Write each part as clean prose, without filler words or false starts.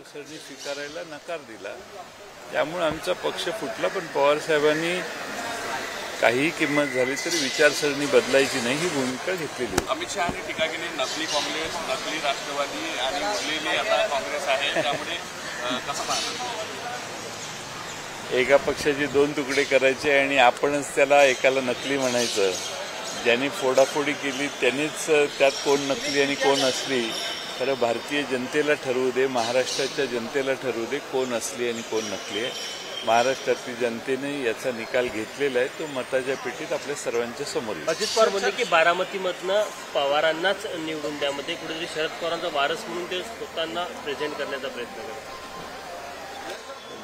विचारसरणी स्वीकारायला नकार दिला. त्यामुळे आमचा पक्ष फुटला. पण पवारसाहेबांनी काही किंमत झाली तरी विचारसरणी बदलायची नाही ही भूमिका घेतलेली होती. अमित शहानी टीका केली, नकली काँग्रेस, नकली राष्ट्रवादी आणि उरलेली आता काँग्रेस आहे, त्यामुळे कसं पाहणार? एका पक्षाचे दोन तुकडे करायचे आणि आपणच त्याला एकाला नकली म्हणायचं. ज्यांनी फोडाफोडी केली त्यांनीच त्यात कोण नकली आणि कोण असली. खरं भारतीय जनतेला ठरवू दे, महाराष्ट्राच्या जनतेला ठरवू दे कोण असली आणि कोण नकली आहे. महाराष्ट्रातील जनतेने याचा निकाल घेतलेला आहे. तो मताच्या पेटीत आपल्या सर्वांच्या समोर येईल. अजित पवार म्हणले की बारामतीमधनं पवारांनाच निवडून द्यामध्ये कुठेतरी शरद पवारांचा वारस म्हणून ते स्वतःना प्रेझेंट करण्याचा प्रयत्न करतात.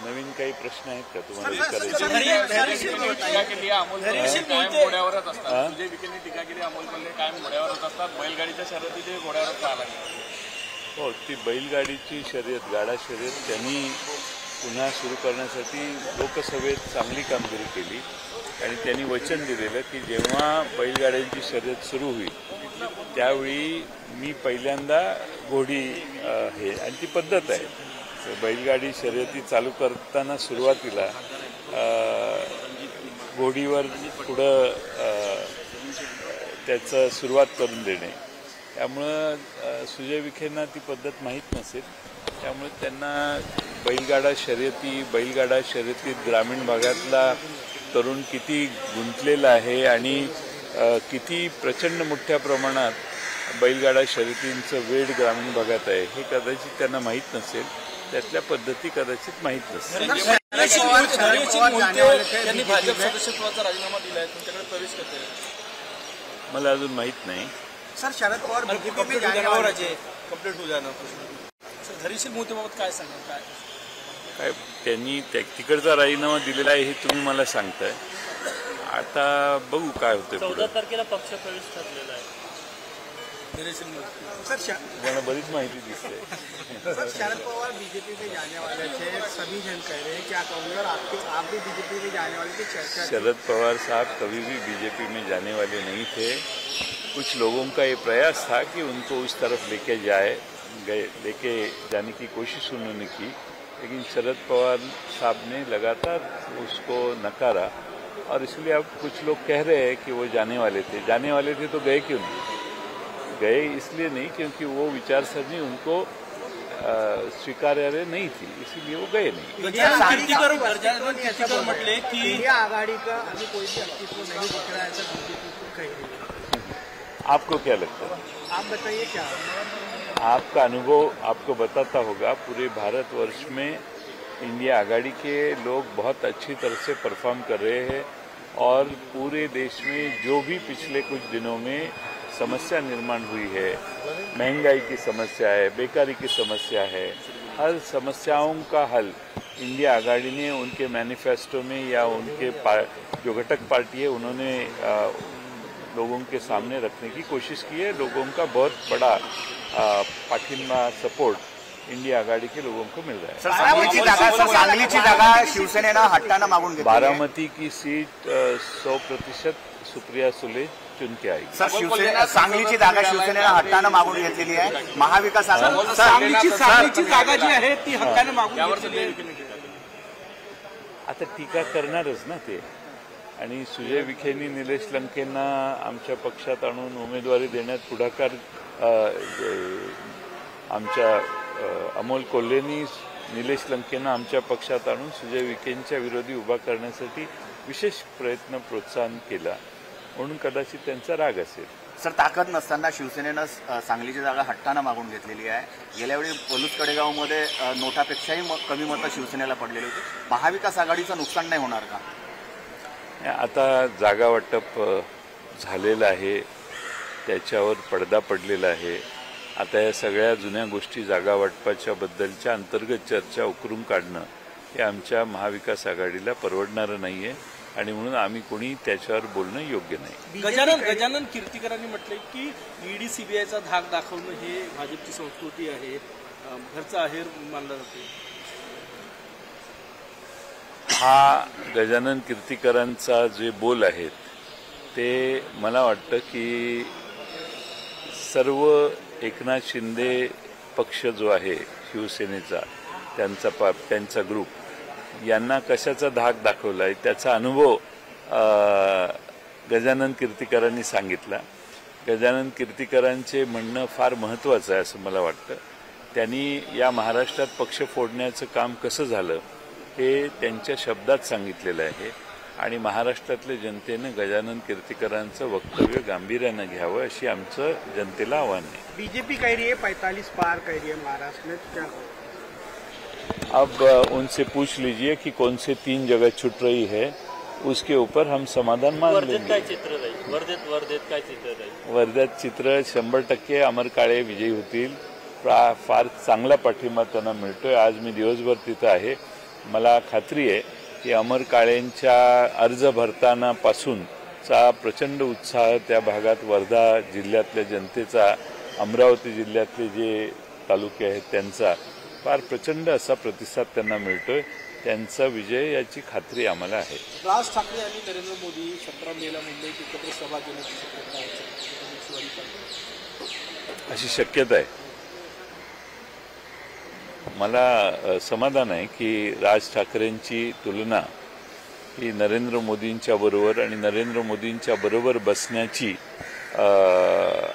नवीन काही प्रश्न आहेत का तुम्हाला विचारायचे? टीका केली अमोल कोल्हे कायम घोड्यावरच असतात. सुजय विखेंनी टीका केली अमोल कोल्हे कायम घोड्यावरच असतात. बैलगाडीच्या शर्यती ते घोड्यावरच पाहायला लागले. हो, ती बैलगाडीची शर्यत, गाडा शर्यत त्यांनी पुन्हा सुरू करण्यासाठी लोकसभेत चांगली कामगिरी केली आणि त्यांनी वचन दिलेलं की जेव्हा बैलगाड्यांची शर्यत सुरू होईल त्यावेळी मी पहिल्यांदा घोडी हे आणि ती पद्धत आहे. बैलगाडी शर्यती चालू करताना सुरुवातीला घोडीवर पुढं त्याचं सुरुवात करून देणे. त्यामुळं सुजय विखेंना ती पद्धत माहीत नसेल. त्यामुळे त्यांना बैलगाडा शर्यतीत ग्रामीण भागातला तरुण किती गुंतलेला आहे आणि किती प्रचंड मोठ्या प्रमाणात बैलगाडा शर्यतींचं वेळ ग्रामीण भागात आहे हे कदाचित त्यांना माहीत नसेल. त्यातल्या पद्धती कदाचित माहीत नसतील. त्यांनी भाजप सदस्यत्वाचा राजीनामा दिलाय, तुमच्याकडे प्रवेश करते मला अजून माहीत नाही. सर, शरद पवार बीजेपी में जाने वाले कंप्लीट हो जाना. सर, धैर्यशील मोहितेबाबत काय सांगा? काय त्यांनी तिकडचा राजीनामा दिलेला आहे हे तुम्ही मला सांगताय. आता बघू काय होतं. 14 तारखेला पक्ष प्रवेश ठरलेला आहे. मला बरीच माहिती दिसते. सर, शरद पवार बीजेपी में जाने वाले थे, सभी जन कह रहे हैं क्या कहोगे? और आप भी बीजेपी में जाने वाले थे, चर्चा? शरद पवार साहब कभी भी बीजेपी में जाने वाले नहीं थे. कुछ लोगों का ये प्रयास था कि उनको उस तरफ लेके जाने की कोशिश उन्होंने की, लेकिन शरद पवार साहब ने लगातार उसको नकारा. और इसलिए अब कुछ लोग कह रहे हैं कि वो जाने वाले थे तो गए क्यों नहीं? गए इसलिए नहीं क्योंकि वो विचारसरणी उनको स्वीकार्य नहीं थी, इसीलिए वो गए नहीं. म्हटले की इंडिया आघाड़ी का अभी कोई भी अस्तित्व नहीं दिख रहा है, ऐसा बीजेपी को कह रही है. आपको क्या लगता है? आप बताइए क्या आपका अनुभव आपको बताता होगा. पूरे भारतवर्ष में इंडिया आघाड़ी के लोग बहुत अच्छी तरह से परफॉर्म कर रहे हैं और पूरे देश में जो भी पिछले कुछ दिनों में समस्या निर्माण हुई है, महंगाई की समस्या है, बेकारी की समस्या है, हर समस्याओं का हल इंडिया आघाड़ी ने उनके मैनिफेस्टो में या उनके जो घटक पार्टी है उन्होंने लोगों के सामने रखने की कोशिश की है. लोगों का बहुत बड़ा पाठिंबा सपोर्ट इंडिया आघाड़ी के लोगों को मिल रहा है. सांगलीची जागा शिवसेनेनं हट्टानं मागून घेतली. बारामती की सीट 100% सुप्रिया सुले चुन के आई. सर, सांगलीची जागा शिवसेनेनं हट्टानं मागून घेतलेली आहे. महाविकास आघाडी सांगलीची जागा जी आहे ती हट्टानं मागून घेतलेली आहे. आता टीका करणारच ना ते. आणि सुजय विखेंनी निलेश लंकेंना आमच्या पक्षात आणून उमेदवारी देण्यात पुढाकार, आमच्या अमोल कोल्हेंनी निलेश लंकेंना आमच्या पक्षात आणून सुजय विखेंच्या विरोधी उभा करण्यासाठी विशेष प्रयत्न प्रोत्साहन केला म्हणून कदाचित त्यांचा राग असेल. सर, ताकद नसताना शिवसेनेनं सांगलीची जागा हट्टानं मागून घेतलेली आहे. गेल्यावेळी पलूस कडेगावमध्ये नोटापेक्षाही कमी मतं शिवसेनेला पडलेली होती. महाविकास आघाडीचं नुकसान नाही होणार का? आता जागा वाटप झालेलं आहे, त्याच्यावर पडदा पडलेला आहे. आता या सगळ्या जुन्या गोष्टी जागा वाटपाच्या बद्दलच्या अंतर्गत चर्चा उकरून काढणं हे आमच्या महाविकास आघाडीला परवडणारं नाहीये आणि म्हणून आम्ही कोणी त्याच्यावर बोलणं योग्य नाही. गजानन कीर्तिकरांनी म्हटले की ईडी सीबीआयचा धाक दाखवणं हे भाजपची संस्कृती आहे, घरचा आहेर मानला जातो. हा गजानन कीर्तिकरांचा जे बोल आहेत ते मला वाटतं की सर्व एकनाथ शिंदे पक्ष जो आहे शिवसेनेचा त्यांचा ग्रुप यांना कशाचा धाक दाखवला आहे त्याचा अनुभव गजानन कीर्तीकरांनी सांगितला. गजानन कीर्तीकरांचे म्हणणं फार महत्त्वाचं आहे असं मला वाटतं. त्यांनी या महाराष्ट्रात पक्ष फोडण्याचं काम कसं झालं हे त्यांच्या शब्दात सांगितलेलं आहे आणि महाराष्ट्रातल्या जनतेनं गजानन कीर्तीकरांचं वक्तव्य गांभीर्यानं घ्यावं अशी आमचं जनतेला आव्हान आहे. बीजेपी कह रही है 45 पार कह रही है महाराष्ट्र में, क्या अब उनसे पूछ लीजिए कि कौन से 3 जगह छूट रही है, उसके ऊपर हम समाधान मान वर्धेत लेंगे. काय चित्र राहील? वर्धेत काय चित्र राहील? वर्ध्यात चित्र 100% अमर काळे विजयी होतील. फार चांगला पाठिंबा त्यांना मिळतोय. आज मी दिवसभर तिथं आहे. मला खात्री आहे की अमर काळेंच्या अर्ज भरताना पासूनचा प्रचंड उत्साह त्या भागात वर्धा जिल्ह्यातल्या जनतेचा, अमरावती जिल्ह्यातले जे तालुके आहेत त्यांचा फार प्रचंड असा प्रतिसाद त्यांना मिळतोय. त्यांचा विजय याची खात्री आम्हाला आहे. राज ठाकरे आणि नरेंद्र मोदी 17 मेला मुंबईत एकत्र सभा घेण्याची शक्यता आहे अशी शक्यता आहे. मला समाधान आहे की राज ठाकरेंची तुलना ही नरेंद्र मोदींच्या बरोबर आणि नरेंद्र मोदींच्या बरोबर बसण्याची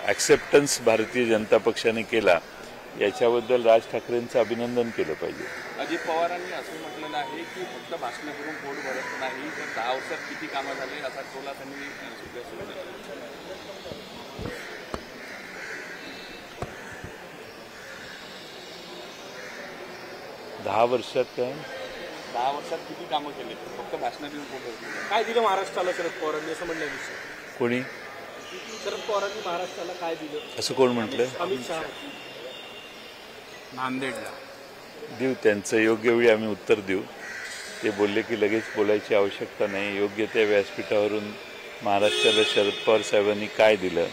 ॲक्सेप्टन्स भारतीय जनता पक्षाने केला याच्याबद्दल राज ठाकरेंचं अभिनंदन केलं पाहिजे. अजित पवारांनी असं म्हटलेलं आहे की फक्त भाषण करून पोट भरत नाही तर 10 वर्षात किती कामं झाले असा टोला त्यांनी सुद्धा सुरू केला. 10 वर्षात काय 10 वर्षात किती कामं केले फक्त भाषण देऊन पोट भरत. काय दिलं महाराष्ट्राला शरद पवारांनी असं म्हणलं विषय? कोणी शरद पवारांनी महाराष्ट्राला काय दिलं असं कोण म्हटलं? अमित शहा नांदेडला देऊ त्यांचं योग्य वेळी आम्ही उत्तर देऊ. ते बोलले की लगेच बोलायची आवश्यकता नाही. योग्य त्या व्यासपीठावरून महाराष्ट्राला शरद पवार साहेबांनी काय दिलं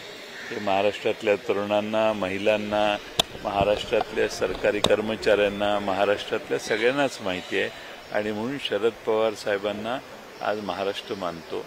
हे महाराष्ट्रातल्या तरुणांना, महिलांना, महाराष्ट्रातल्या सरकारी कर्मचाऱ्यांना, महाराष्ट्रातल्या सगळ्यांनाच माहिती आहे आणि म्हणून शरद पवार साहेबांना आज महाराष्ट्र मानतो.